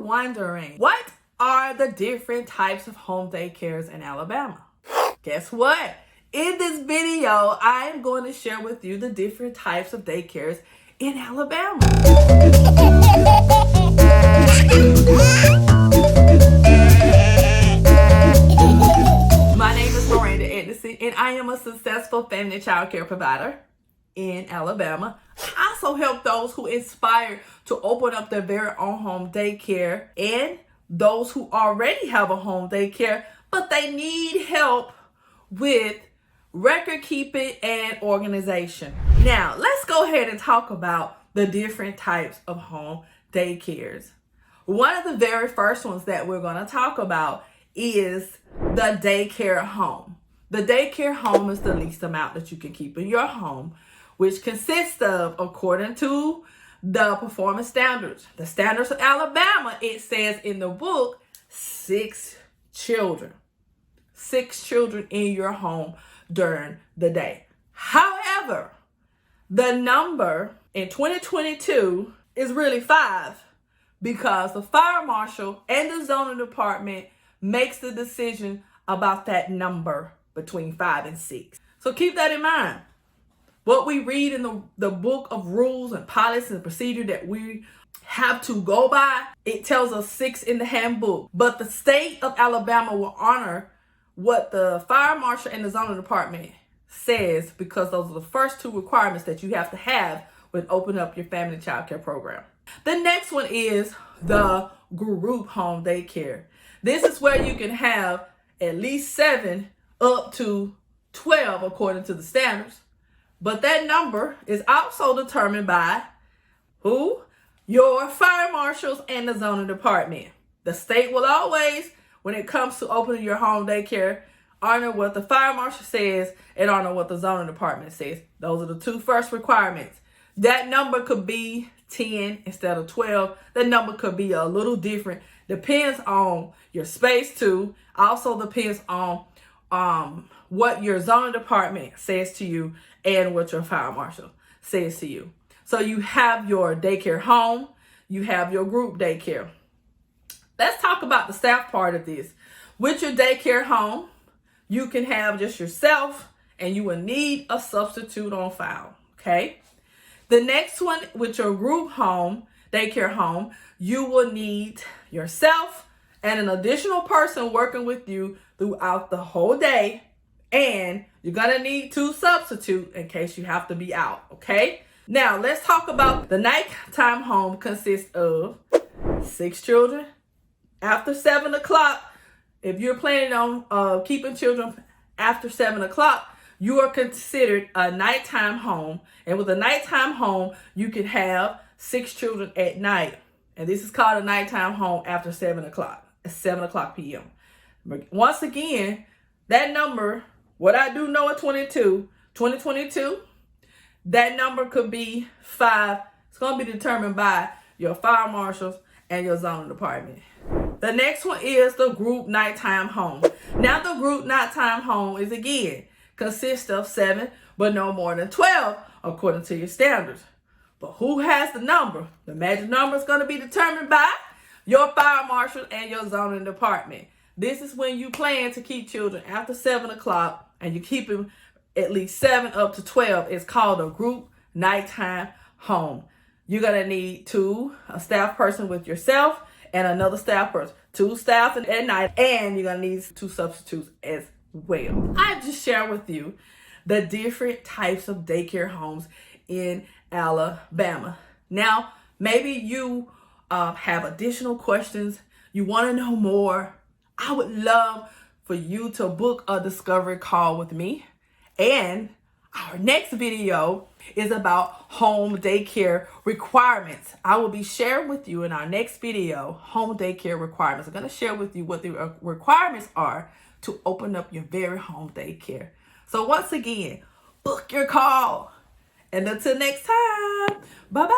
wondering, what are the different types of home daycares in Alabama? Guess what? In this video, I am going to share with you the different types of daycares in Alabama. My name is Anderson, and I am a successful family child care provider in Alabama. I also help those who inspire to open up their very own home daycare and those who already have a home daycare, but they need help with record keeping and organization. Now, let's go ahead and talk about the different types of home daycares. One of the very first ones that we're going to talk about is the daycare home. The daycare home is the least amount that you can keep in your home, which consists of, according to the performance standards, the standards of Alabama, it says in the book, 6 children. 6 children in your home during the day. However, the number in 2022 is really 5 because the fire marshal and the zoning department makes the decision about that number between 5 and 6. So keep that in mind. What we read in the book of rules and policies and procedure that we have to go by, it tells us 6 in the handbook. But the state of Alabama will honor what the fire marshal and the zoning department says, because those are the first 2 requirements that you have to have when opening up your family child care program. The next one is the group home daycare. This is where you can have at least 7 up to 12 according to the standards. But that number is also determined by who? Your fire marshals and the zoning department. The state will always, when it comes to opening your home daycare, honor what the fire marshal says and honor what the zoning department says. Those are the 2 first requirements. That number could be 10 instead of 12. That number could be a little different. Depends on your space too. Also depends on what your zoning department says to you and what your fire marshal says to you. So you have your daycare home, you have your group daycare. Let's talk about the staff part of this. With your daycare home, you can have just yourself and you will need a substitute on file, okay? The next one, with your group home, daycare home, you will need yourself and an additional person working with you throughout the whole day. And you're going to need 2 substitutes in case you have to be out, okay? Now, let's talk about the nighttime home. Consists of 6 children. After 7 o'clock, if you're planning on keeping children after 7 o'clock, you are considered a nighttime home. And with a nighttime home, you can have 6 children at night. And this is called a nighttime home after 7 o'clock, at 7 o'clock p.m. Once again, that number, what I do know in 2022, that number could be 5. It's going to be determined by your fire marshals and your zoning department. The next one is the group nighttime home. Now, the group nighttime home is, again, consists of 7, but no more than 12, according to your standards. But who has the number? The magic number is going to be determined by your fire marshal and your zoning department. This is when you plan to keep children after 7 o'clock and you keep them at least 7 up to 12. It's called a group nighttime home. You're going to need a staff person with yourself and another staff person. 2 staff at night, and you're going to need 2 substitutes as well. I just shared with you the different types of daycare homes in Alabama. Now, maybe you have additional questions. You want to know more. I would love for you to book a discovery call with me. And our next video is about home daycare requirements. I will be sharing with you in our next video home daycare requirements. I'm going to share with you what the requirements are to open up your very home daycare. So once again, book your call. And until next time, bye-bye.